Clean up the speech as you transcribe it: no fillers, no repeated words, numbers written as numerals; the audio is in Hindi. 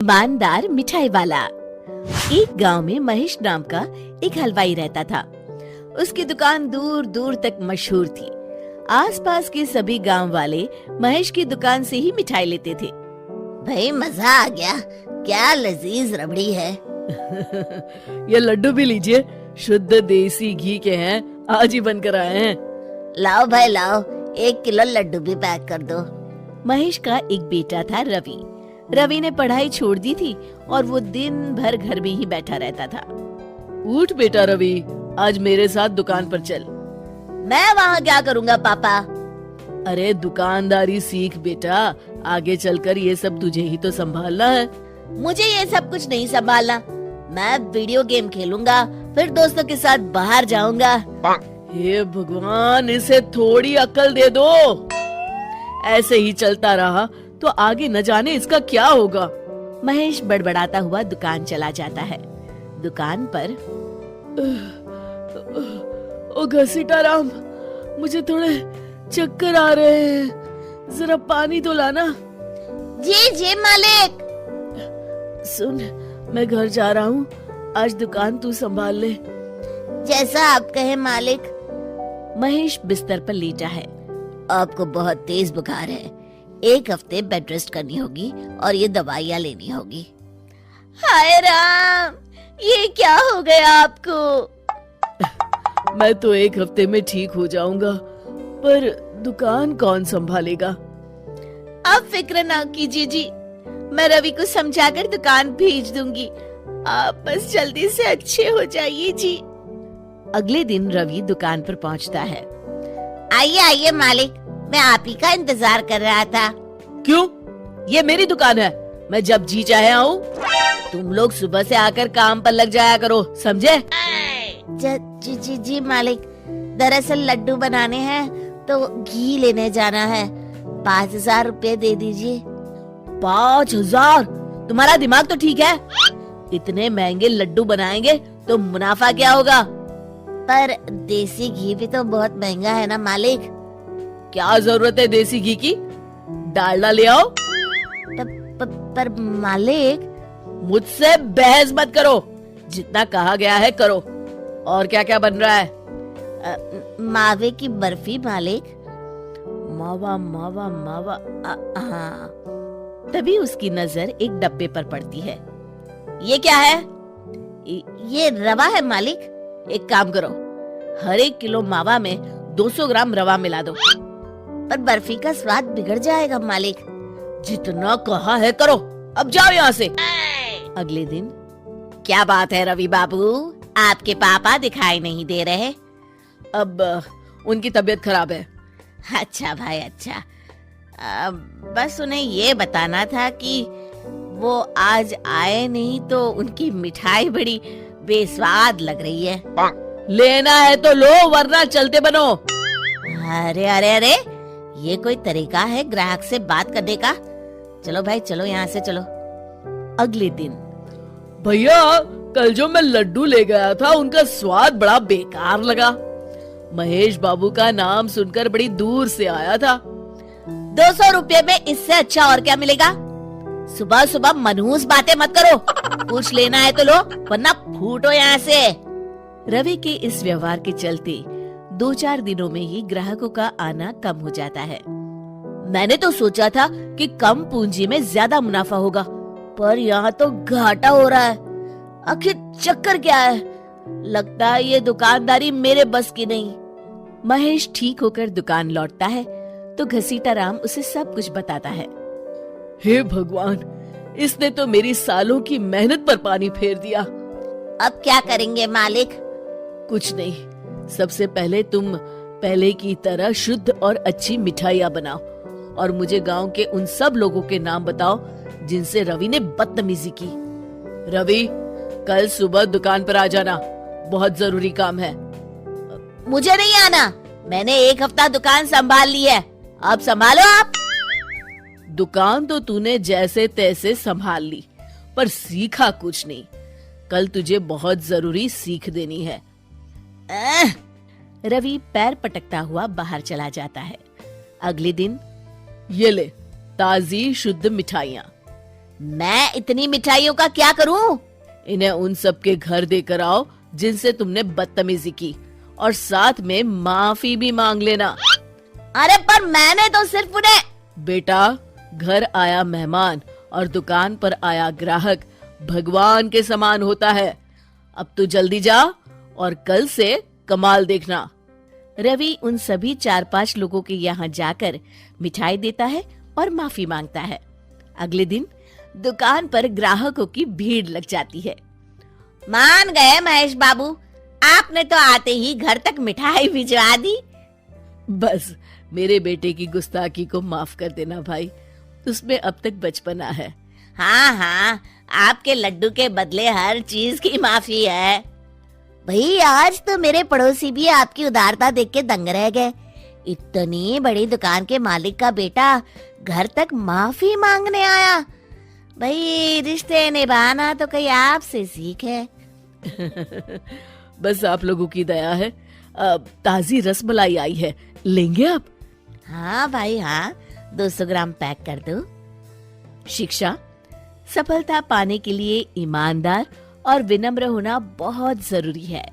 ईमानदार मिठाई वाला। एक गांव में महेश नाम का एक हलवाई रहता था। उसकी दुकान दूर दूर तक मशहूर थी। आसपास के सभी गांव वाले महेश की दुकान से ही मिठाई लेते थे। भाई मजा आ गया, क्या लजीज रबड़ी है। ये लड्डू भी लीजिए, शुद्ध देसी घी के हैं, आज ही बनकर आए हैं। लाओ भाई लाओ, 1 किलो लड्डू भी पैक कर दो। महेश का एक बेटा था रवि। रवि ने पढ़ाई छोड़ दी थी और वो दिन भर घर में ही बैठा रहता था। उठ बेटा रवि, आज मेरे साथ दुकान पर चल। मैं वहाँ क्या करूँगा पापा? अरे दुकानदारी सीख बेटा, आगे चलकर ये सब तुझे ही तो संभालना है। मुझे ये सब कुछ नहीं संभालना। मैं वीडियो गेम खेलूंगा, फिर दोस्तों के साथ बाहर जाऊंगा। हे भगवान, इसे थोड़ी अक्ल दे दो। ऐसे ही चलता रहा तो आगे न जाने इसका क्या होगा। महेश बड़बड़ाता हुआ दुकान चला जाता है। दुकान पर ओ घसीटा राम, मुझे थोड़े चक्कर आ रहे हैं, जरा पानी तो लाना। जी जी मालिक। सुन, मैं घर जा रहा हूँ, आज दुकान तू संभाल ले। जैसा आप कहे मालिक। महेश बिस्तर पर लेटा है। आपको बहुत तेज बुखार है, 1 हफ्ते बेड रेस्ट करनी होगी और ये दवाइयाँ लेनी होगी। हाय राम, ये क्या हो गया आपको? मैं तो 1 हफ्ते में ठीक हो जाऊंगा, पर दुकान कौन संभालेगा? आप फिक्र ना कीजिए जी, मैं रवि को समझाकर दुकान भेज दूंगी। आप बस जल्दी से अच्छे हो जाइए जी। अगले दिन रवि दुकान पर पहुंचता है। आइए आइए मालिक, मैं आप ही का इंतजार कर रहा था। क्यों? ये मेरी दुकान है, मैं जब जी चाहे आऊँ। तुम लोग सुबह से आकर काम पर लग जाया करो, समझे? जी जी जी मालिक, दरअसल लड्डू बनाने हैं तो घी लेने जाना है। 5,000 रुपए दे दीजिए। 5,000? तुम्हारा दिमाग तो ठीक है? इतने महंगे लड्डू बनाएंगे तो मुनाफा क्या होगा? पर देसी घी भी तो बहुत महंगा है ना मालिक। क्या जरूरत है देसी घी की? डालडा ले आओ। पर मालिक। मुझसे बहस मत करो, जितना कहा गया है करो। और क्या क्या बन रहा है? मावे की बर्फी मालिक। मावा मावा मावा। हाँ। तभी उसकी नजर एक डब्बे पर पड़ती है। ये क्या है? ये रवा है मालिक। एक काम करो, हर 1 किलो मावा में 200 ग्राम रवा मिला दो। पर बर्फी का स्वाद बिगड़ जाएगा मालिक। जितना कहा है करो, अब जाओ यहाँ से। अगले दिन। क्या बात है रवि बाबू, आपके पापा दिखाई नहीं दे रहे? अब उनकी तबीयत खराब है। अच्छा भाई अच्छा। बस उन्हें ये बताना था कि वो आज आए नहीं तो उनकी मिठाई बड़ी बेस्वाद लग रही है। लेना है तो लो, वरना चलते बनो। अरे अरे अरे, ये कोई तरीका है ग्राहक से बात करने का? चलो भाई चलो, यहाँ से चलो। अगले दिन। भैया, कल जो मैं लड्डू ले गया था उनका स्वाद बड़ा बेकार लगा। महेश बाबू का नाम सुनकर बड़ी दूर से आया था। 200 रुपए में इससे अच्छा और क्या मिलेगा? सुबह सुबह मनहूस बातें मत करो। कुछ लेना है तो लो, वरना फूटो यहाँ से। रवि के इस व्यवहार के चलते 2-4 दिनों में ही ग्राहकों का आना कम हो जाता है। मैंने तो सोचा था कि कम पूंजी में ज्यादा मुनाफा होगा, पर यहाँ तो घाटा हो रहा है। आखिर चक्कर क्या है? लगता है ये दुकानदारी मेरे बस की नहीं। महेश ठीक होकर दुकान लौटता है तो घसीटा राम उसे सब कुछ बताता है। हे भगवान, इसने तो मेरी सालों की मेहनत पर पानी फेर दिया। अब क्या करेंगे मालिक? कुछ नहीं, सबसे पहले तुम पहले की तरह शुद्ध और अच्छी मिठाइयाँ बनाओ और मुझे गांव के उन सब लोगों के नाम बताओ जिनसे रवि ने बदतमीजी की। रवि, कल सुबह दुकान पर आ जाना, बहुत जरूरी काम है। मुझे नहीं आना, मैंने 1 हफ्ता दुकान संभाल ली है, अब संभालो आप। दुकान तो तूने जैसे तैसे संभाल ली, पर सीखा कुछ नहीं। कल तुझे बहुत जरूरी सीख देनी है। रवि पैर पटकता हुआ बाहर चला जाता है। अगले दिन। ये ले ताजी शुद्ध मिठाइयाँ। मैं इतनी मिठाइयों का क्या करूं? इन्हें उन सब के घर देकर आओ जिनसे तुमने बदतमीजी की, और साथ में माफी भी मांग लेना। अरे पर मैंने तो सिर्फ उन्हें। बेटा, घर आया मेहमान और दुकान पर आया ग्राहक भगवान के समान होता है। अब तू जल्दी जा और कल से कमाल देखना। रवि उन सभी 4-5 लोगों के यहाँ जाकर मिठाई देता है और माफी मांगता है। अगले दिन दुकान पर ग्राहकों की भीड़ लग जाती है। मान गए महेश बाबू, आपने तो आते ही घर तक मिठाई भिजवा दी। बस मेरे बेटे की गुस्ताखी को माफ कर देना भाई, उसमें अब तक बचपना है। हाँ हाँ, आपके लड्डू के बदले हर चीज की माफी है। भाई आज तो मेरे पड़ोसी भी आपकी उदारता देख के दंग रह गए। इतनी बड़ी दुकान के मालिक का बेटा घर तक माफी मांगने आया। भाई रिश्ते निभाना तो कहीं आपसे सीखे। बस आप लोगों की दया है। ताजी रसमलाई आई है, लेंगे आप? हाँ भाई हाँ, 200 ग्राम पैक कर दो। शिक्षा, सफलता पाने के लिए ईमानदार और विनम्र होना बहुत जरूरी है।